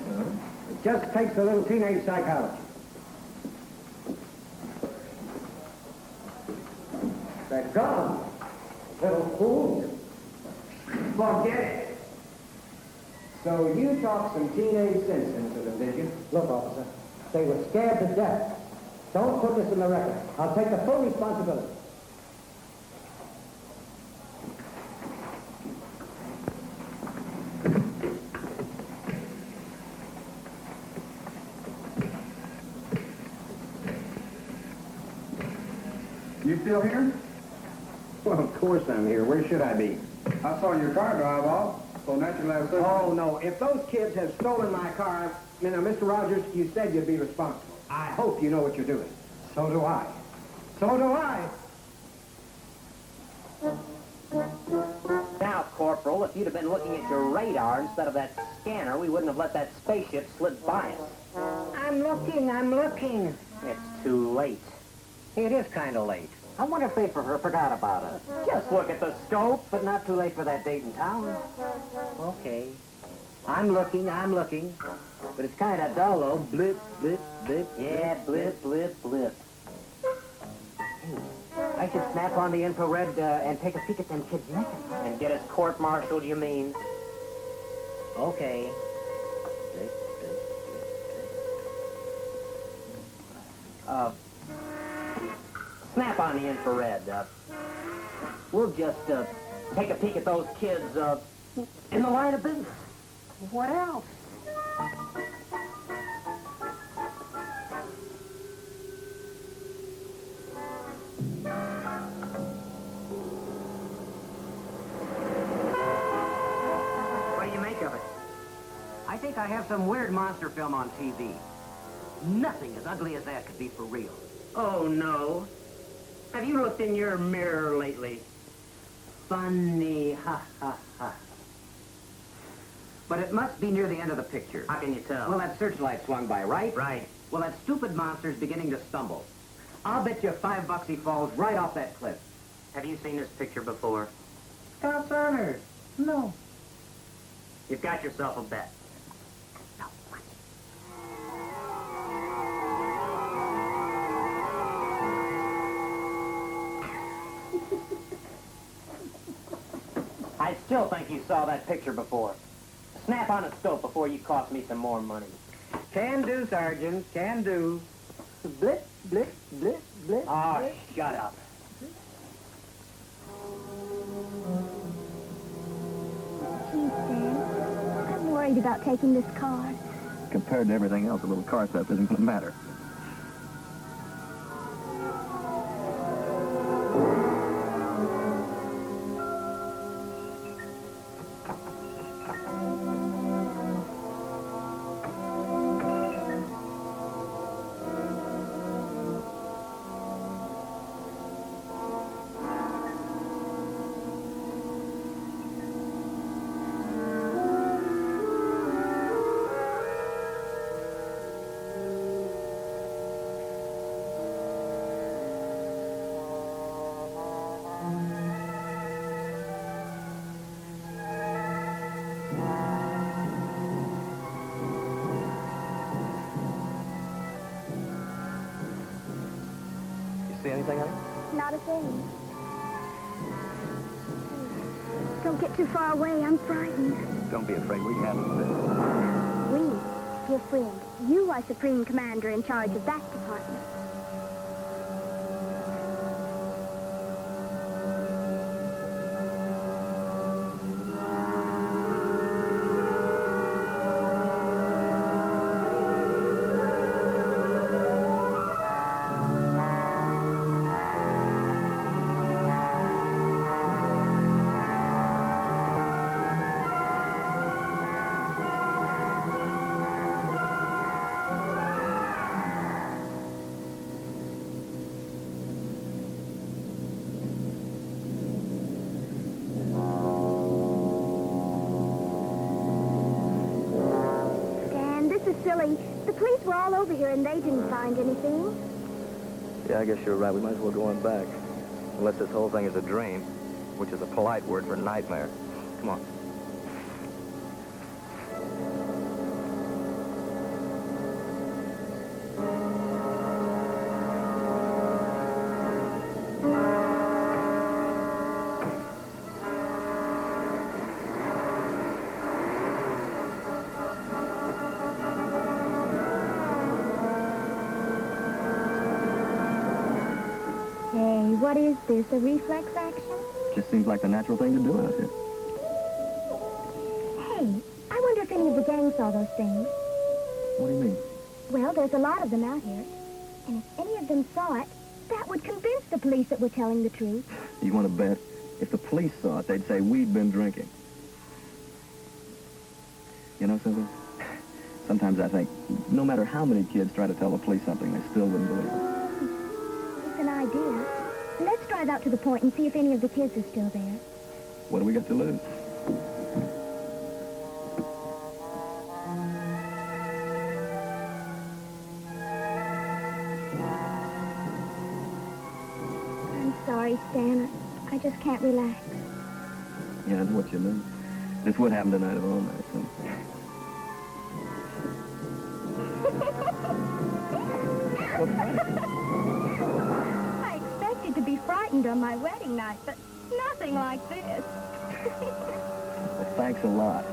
It just takes a little teenage psychology. They're gone. Little fools. Forget it. So you talked some teenage sense into them, did you? Look, officer, they were scared to death. Don't put this in the record. I'll take the full responsibility. You still here? Well, of course I'm here. Where should I be? I saw your car drive off, so naturally I was... Oh, no. If those kids have stolen my car, you know, Mr. Rogers, you said you'd be responsible. I hope you know what you're doing. So do I. So do I. Now, Corporal, if you'd have been looking at your radar instead of that scanner, we wouldn't have let that spaceship slip by us. I'm looking. It's too late. It is kind of late. I wonder if they forgot about us. Just look at the scope, but not too late for that date in town. Okay. I'm looking. But it's kind of dull, though. Blip, blip, blip. Yeah, blip, blip, blip. I should snap on the infrared and take a peek at them kids' necks. And get us court-martialed, you mean? Okay. Snap on the infrared. We'll just take a peek at those kids in the line of business. What else? What do you make of it? I think I have some weird monster film on TV. Nothing as ugly as that could be for real. Oh, no. Have you looked in your mirror lately? Funny, ha, ha, ha. But it must be near the end of the picture. How can you tell? Well, that searchlight swung by, right? Right. Well, that stupid monster's beginning to stumble. I'll bet you $5 he falls right off that cliff. Have you seen this picture before? Scott's honor. No. You've got yourself a bet. I still think you saw that picture before. Snap on a scope before you cost me some more money. Can do, Sergeant. Can do. Blip, blip, blip, blip. Oh, blip. shut up. Gee, Sam, I'm worried about taking this car. Compared to everything else, a little car theft isn't going to matter. See anything, honey? Not a thing. Don't get too far away. I'm frightened. Don't be afraid. We can handle this. We, dear friend, you are Supreme Commander in charge of that department. Silly. The police were all over here and they didn't find anything. Yeah, I guess you're right. We might as well go on back. Unless this whole thing is a dream, which is a polite word for nightmare. Come on. what is this, a reflex action? Just seems like the natural thing to do out here. Hey, I wonder if any of the gang saw those things. What do you mean? Well, there's a lot of them out here. And if any of them saw it, that would convince the police that we're telling the truth. You want to bet? If the police saw it, they'd say we'd been drinking. You know something? Sometimes I think no matter how many kids try to tell the police something, they still wouldn't believe it. It's an idea. Let's drive out to the point and see if any of the kids are still there. What do we got to lose? I'm sorry, Stan. I just can't relax. Yeah, that's what you mean. This would happen tonight of all nights. I expected to be frightened on my wedding night, but nothing like this. Well, thanks a lot.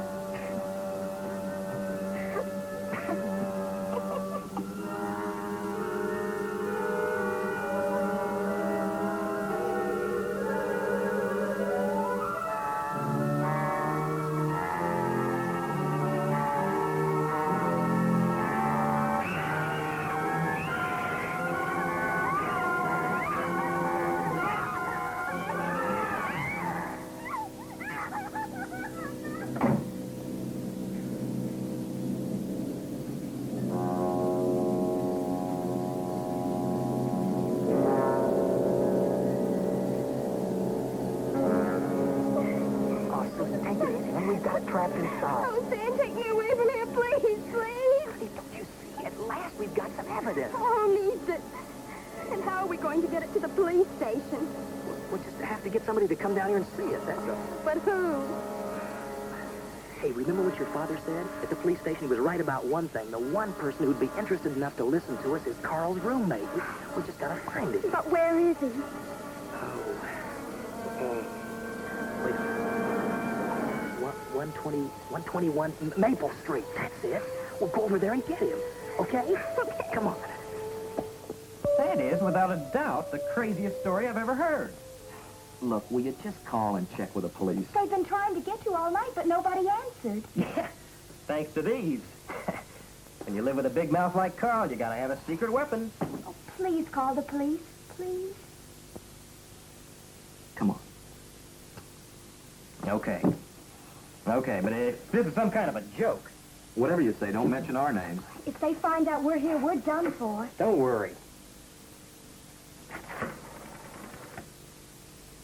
Trapped inside. Oh, Stan, take me away from here, please, please. Don't you see? At last we've got some evidence. Oh, needs it. And how are we going to get it to the police station? We'll just have to get somebody to come down here and see it, that's all. But who? Hey, remember what your father said? At the police station, he was right about one thing. The one person who'd be interested enough to listen to us is Carl's roommate. We just gotta find him. But where is he? Wait a minute. 121 Maple Street. That's it. We'll go over there and get him. Okay? Come on. That is, without a doubt, the craziest story I've ever heard. Look, will you just call and check with the police? They've been trying to get you all night, but nobody answered. Yeah, thanks to these. When you live with a big mouth like Carl, you gotta have a secret weapon. Oh, please call the police, please. Come on. Okay, but if this is some kind of a joke. Whatever you say, don't mention our names. If they find out we're here, we're done for. Don't worry.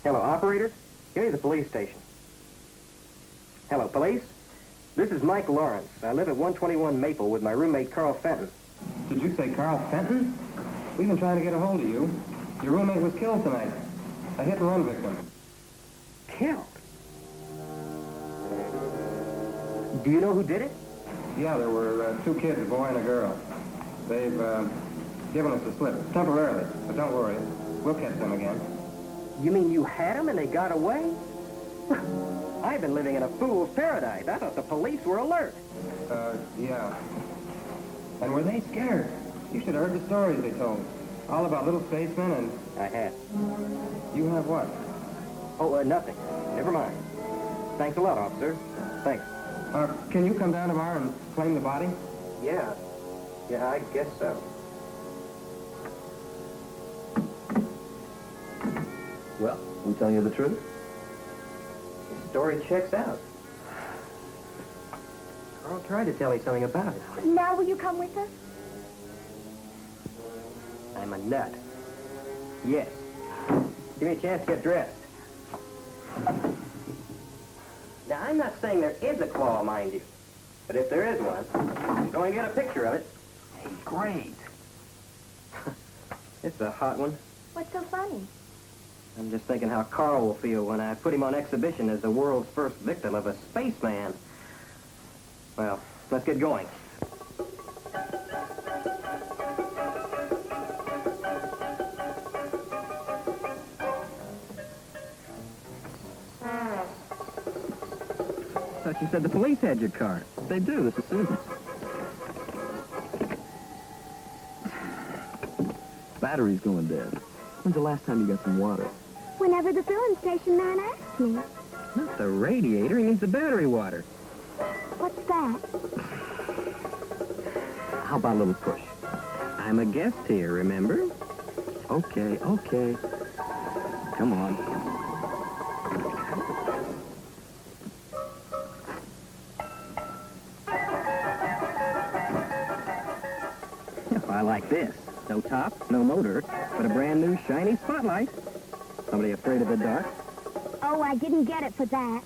Hello, operators? Give me the police station. Hello, police? This is Mike Lawrence. I live at 121 Maple with my roommate, Carl Fenton. Did you say Carl Fenton? We've been trying to get a hold of you. Your roommate was killed tonight. A hit-and-run victim. Killed? Do you know who did it? Yeah, there were two kids, a boy and a girl. They've given us the slip, temporarily. But don't worry. We'll catch them again. You mean you had them and they got away? I've been living in a fool's paradise. I thought the police were alert. Yeah. And were they scared? You should have heard the stories they told. All about little spacemen and... I had. You have what? Oh, nothing. Never mind. Thanks a lot, officer. Thanks. Can you come down tomorrow and claim the body? Yeah. Yeah, I guess so. Well, we telling you the truth? The story checks out. Carl tried to tell me something about it. Now will you come with us? I'm a nut. Yes. Give me a chance to get dressed. Now, I'm not saying there is a claw, mind you. But if there is one, I'm going to get a picture of it. Hey, great. It's a hot one. What's so funny? I'm just thinking how Carl will feel when I put him on exhibition as the world's first victim of a spaceman. Well, let's get going. I thought you said the police had your card. They do. This is Susan's. Battery's going dead. When's the last time you got some water? Whenever the filling station man asks me. Not the radiator, he means the battery water. What's that? How about a little push? I'm a guest here, remember? Okay, okay. Come on. I like this. No top, no motor, but a brand new shiny spotlight. Somebody afraid of the dark? Oh, I didn't get it for that.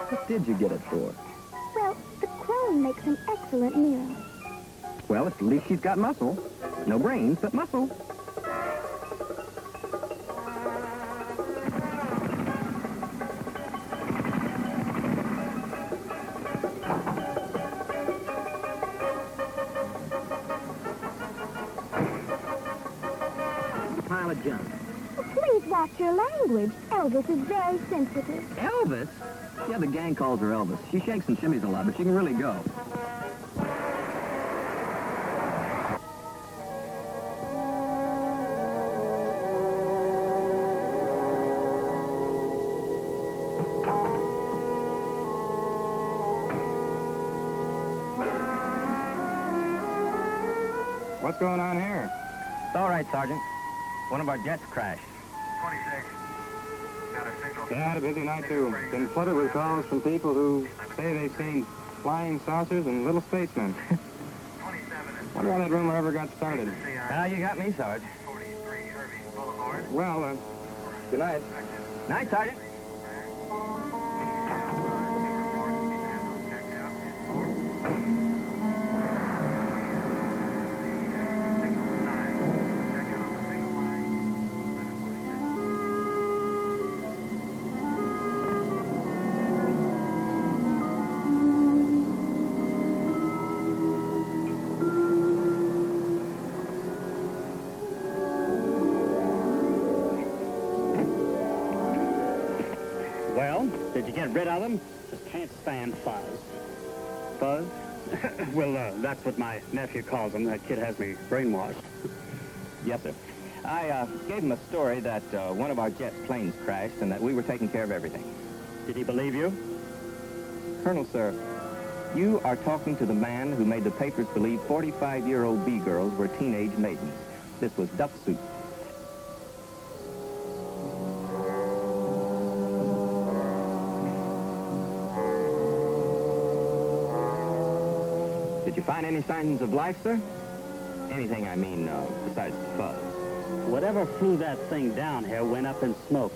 What did you get it for? Well, the chrome makes an excellent mirror. Well, at least she's got muscle. No brains, but muscle. Pile of junk. Please watch your language. Elvis is very sensitive. Elvis? Yeah, the gang calls her Elvis. She shakes and shimmies a lot, but she can really go. What's going on here? It's all right, Sergeant. One of our jets crashed. 26. Yeah, had a busy night, too. Been flooded with calls from people who say they've seen flying saucers and little spacemen. Wonder how that rumor ever got started. You got me, Sarge. Well, good night. Night, Sergeant. Well, did you get rid of them? Just can't stand fuzz. Fuzz? Well, that's what my nephew calls them. That kid has me brainwashed. Yes, sir. I gave him a story that one of our jet planes crashed and that we were taking care of everything. Did he believe you? Colonel, sir, you are talking to the man who made the papers believe 45-year-old B-girls were teenage maidens. This was duck soup. Did you find any signs of life, sir? Anything, I mean, besides the fuzz. Whatever flew that thing down here went up in smoke.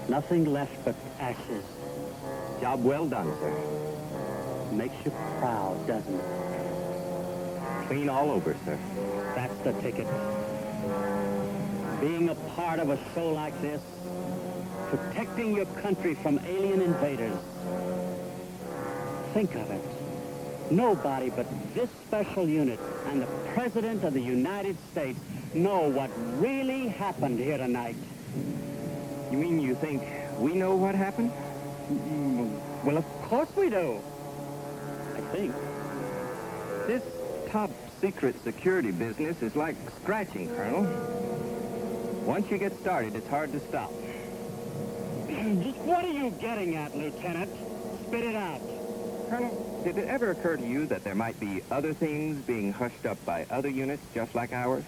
Nothing left but ashes. Job well done, sir. Makes you proud, doesn't it? Clean all over, sir. That's the ticket. Being a part of a show like this, protecting your country from alien invaders. Think of it. Nobody but this special unit and the President of the United States know what really happened here tonight. You mean you think we know what happened? Well, of course we do. I think. This top secret security business is like scratching, Colonel. Once you get started, it's hard to stop. What are you getting at, Lieutenant? Spit it out. Colonel, did it ever occur to you that there might be other things being hushed up by other units just like ours?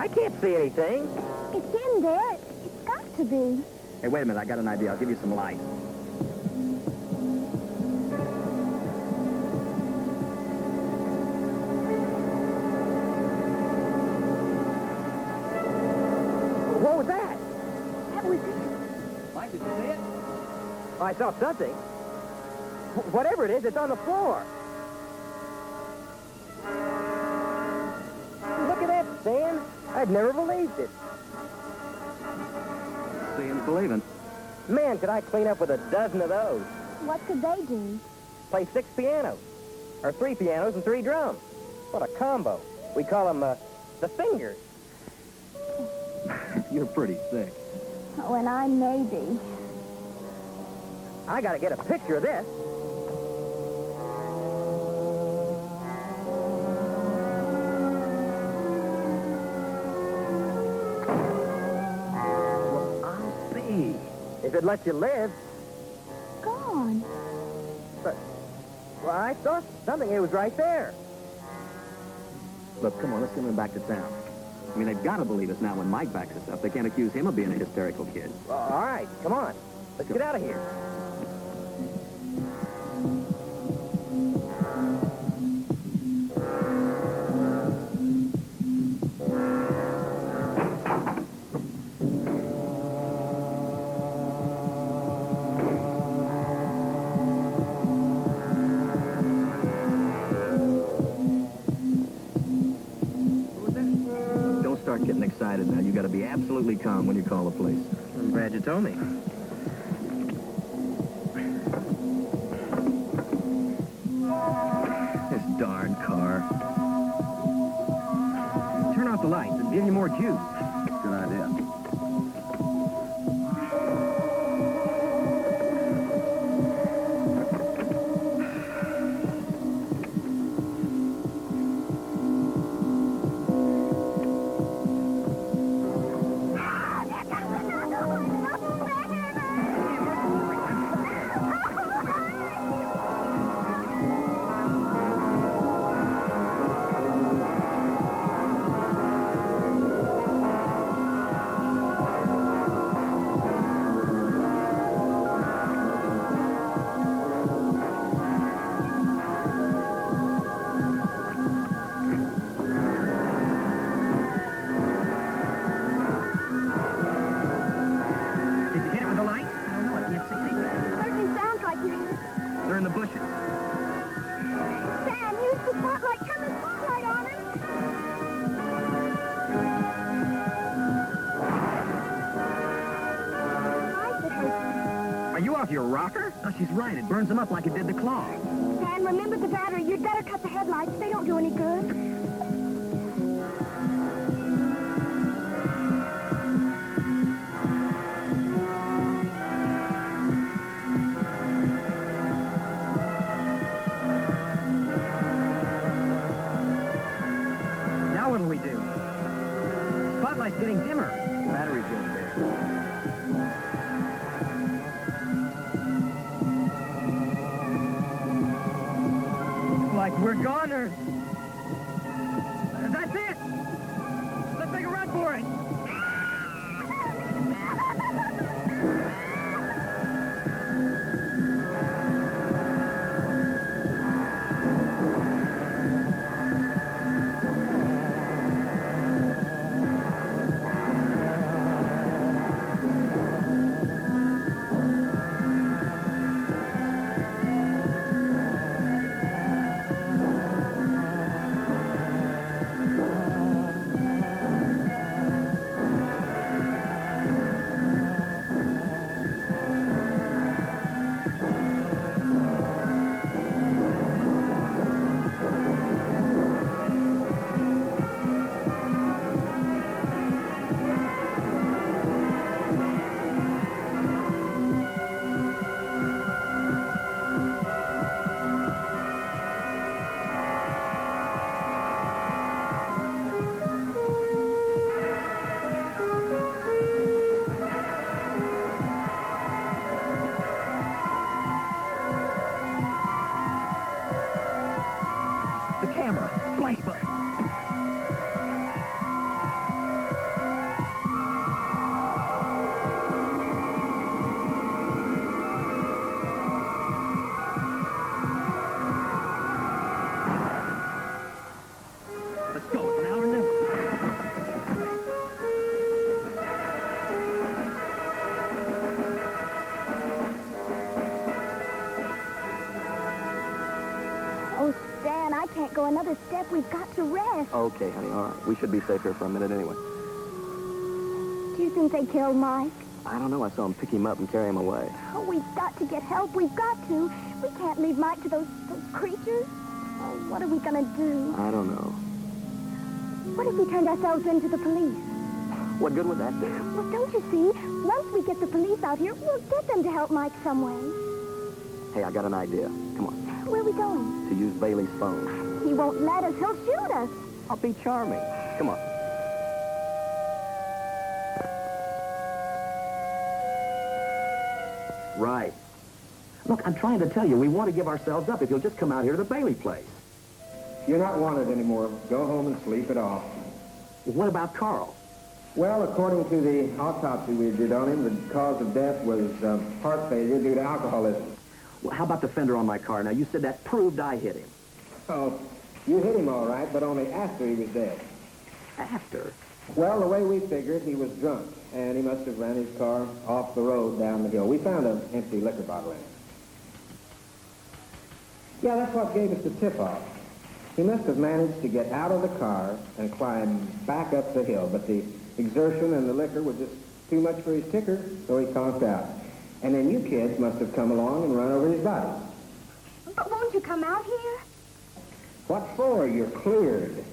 I can't see anything. It's in there. It's got to be. Hey, wait a minute. I got an idea. I'll give you some light. What was that? That was it. Mike, did you see it? I saw something. Whatever it is, it's on the floor. Look at that, Stan. I'd never believed it. Seeing, believing. Man, could I clean up with a dozen of those. What could they do? Play 6 pianos. Or 3 pianos and 3 drums. What a combo. We call them, the fingers. You're pretty sick. Oh, and I may be. I gotta get a picture of this. Well, I'll see. If it lets you live. Gone. But, well, I saw something. It was right there. Look, come on, let's get him back to town. I mean, they've got to believe us now when Mike backs us up. They can't accuse him of being a hysterical kid. Well, all right, come on. Let's get out of here. Don't start getting excited now. You got to be absolutely calm when you call the police. I'm glad you told me. This darn car. Turn off the lights and give you more juice. Good idea. Did you hit it with the light? I don't know. I can't see anything. Certainly sounds like you. They're in the bushes. Sam, use the spotlight. Turn the spotlight on him. Eyes that hurt. Are you off your rocker? Oh, she's right. It burns them up like it did the claw. Sam, remember the battery. You'd better cut the headlights. They don't do any good. Now what'll we do? Spotlight's getting dimmer. Battery's getting bare. Like we're goners. That's it. Let's make a run for it. another step, we've got to rest. Okay, honey, all right. We should be safe here for a minute anyway. Do you think they killed Mike? I don't know. I saw him pick him up and carry him away. Oh, we've got to get help. We've got to. We can't leave Mike to those creatures. Oh, what are we going to do? I don't know. What if we turned ourselves into the police? What good would that do? Well, don't you see? Once we get the police out here, we'll get them to help Mike some way. Hey, I got an idea. Come on. Where are we going? To use Bailey's phone. He won't let us. He'll shoot us. I'll be charming. Come on. Right. Look, I'm trying to tell you, we want to give ourselves up if you'll just come out here to the Bailey place. You're not wanted anymore. Go home and sleep it off. What about Carl? Well, according to the autopsy we did on him, the cause of death was heart failure due to alcoholism. Well, how about the fender on my car? Now, you said that proved I hit him. Oh, you hit him all right, but only after he was dead. After? Well, the way we figured, he was drunk, and he must have ran his car off the road down the hill. We found an empty liquor bottle in it. Yeah, that's what gave us the tip-off. He must have managed to get out of the car and climb back up the hill, but the exertion and the liquor were just too much for his ticker, so he conked out. And then you kids must have come along and run over his body. But won't you come out here? What for? You're cleared.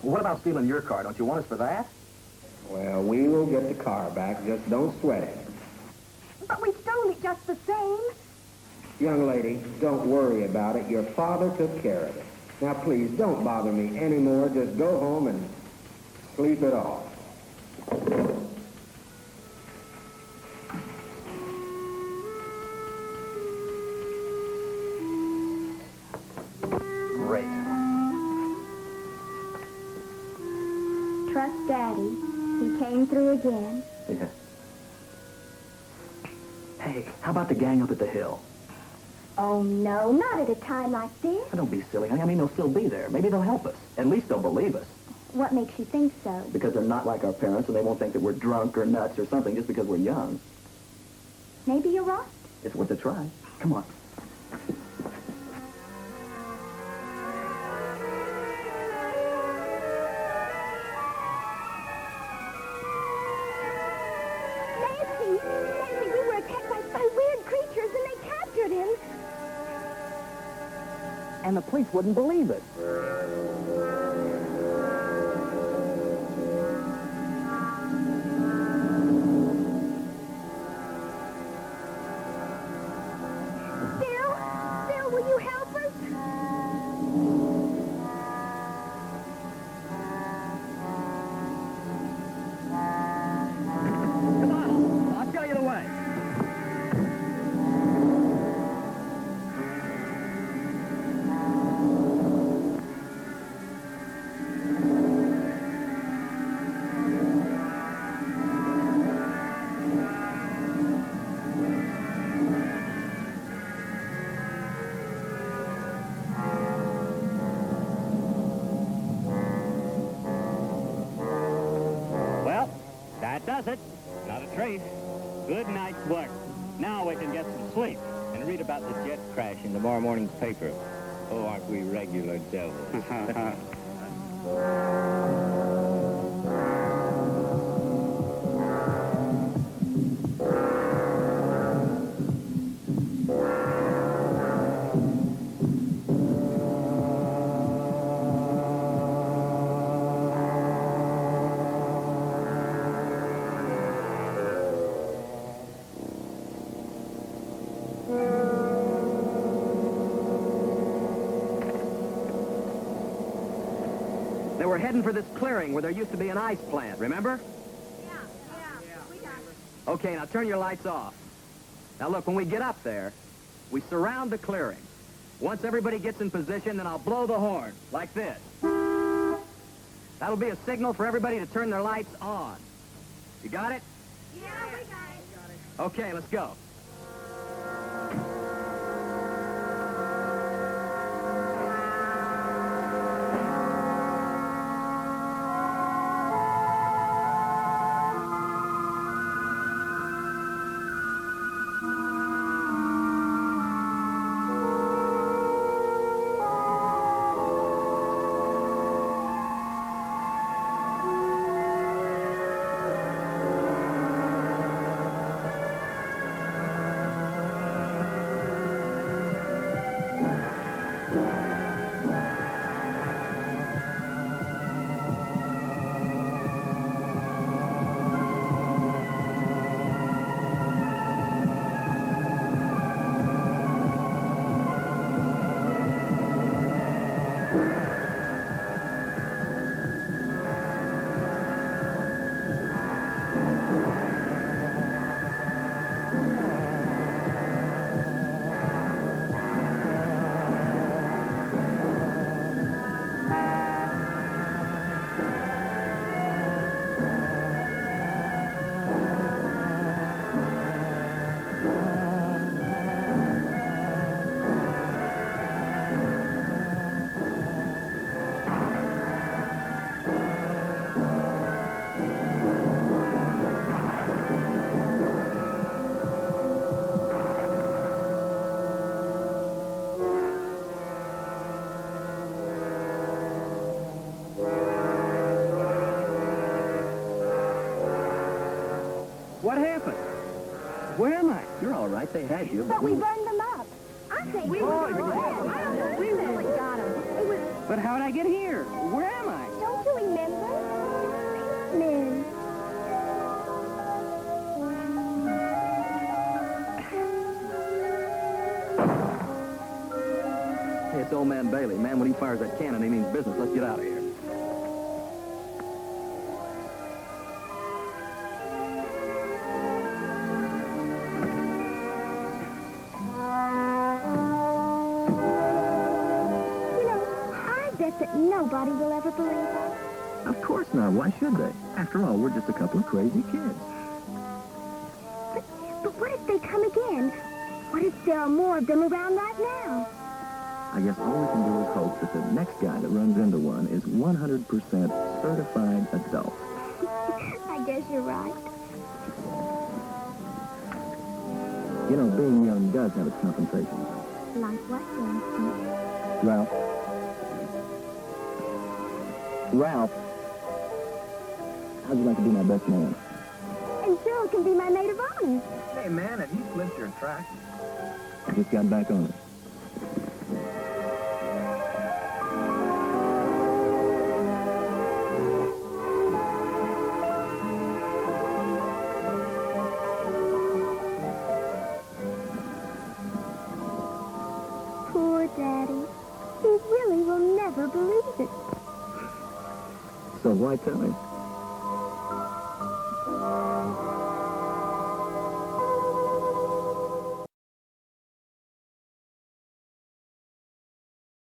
What about stealing your car? Don't you want us for that? Well, we will get the car back. Just don't sweat it. But we stole it just the same. Young lady, don't worry about it. Your father took care of it. Now, please, don't bother me anymore. Just go home and sleep it off. Great. Trust Daddy. He came through again. Yeah. Hey, how about the gang up at the hill? Oh, no, not at a time like this. Oh, don't be silly, honey. I mean, they'll still be there. Maybe they'll help us. At least they'll believe us. What makes you think so? Because they're not like our parents, and they won't think that we're drunk or nuts or something just because we're young. Maybe you're right. It's worth a try. Come on. Nancy, we were attacked by weird creatures, and they captured him. And the police wouldn't believe it. Bill, will you help us? Come on, I'll show you the way. Well, that does it. Not a trace. Good night's work. Now we can get some sleep and read about the jet crash in tomorrow morning's paper. Oh, aren't we regular devils? They were heading for this clearing where there used to be an ice plant, remember? Yeah, we got it. Okay, now turn your lights off. Now look, when we get up there, we surround the clearing. Once everybody gets in position, then I'll blow the horn, like this. That'll be a signal for everybody to turn their lights on. You got it? Yeah, we got it. Okay, let's go. What happened? Where am I? You're all right. They had you. But we burned them up. I think we got them. We really got them. It was... But how'd I get here? Where am I? Don't you remember? Men. Hey, it's old man Bailey. Man, when he fires that cannon, he means business. Let's get out of here. That nobody will ever believe us. Of course not. Why should they? After all, we're just a couple of crazy kids. But what if they come again? What if there are more of them around right now? I guess all we can do is hope that the next guy that runs into one is 100% certified adult. I guess you're right. You know, being young does have its compensations. Like what, for instance? Ralph, how'd you like to be my best man? And Joe can be my maid of honor. Hey, man, have you slipped your track? I just got back on it. Poor Daddy. He really will never believe it. So why tell him?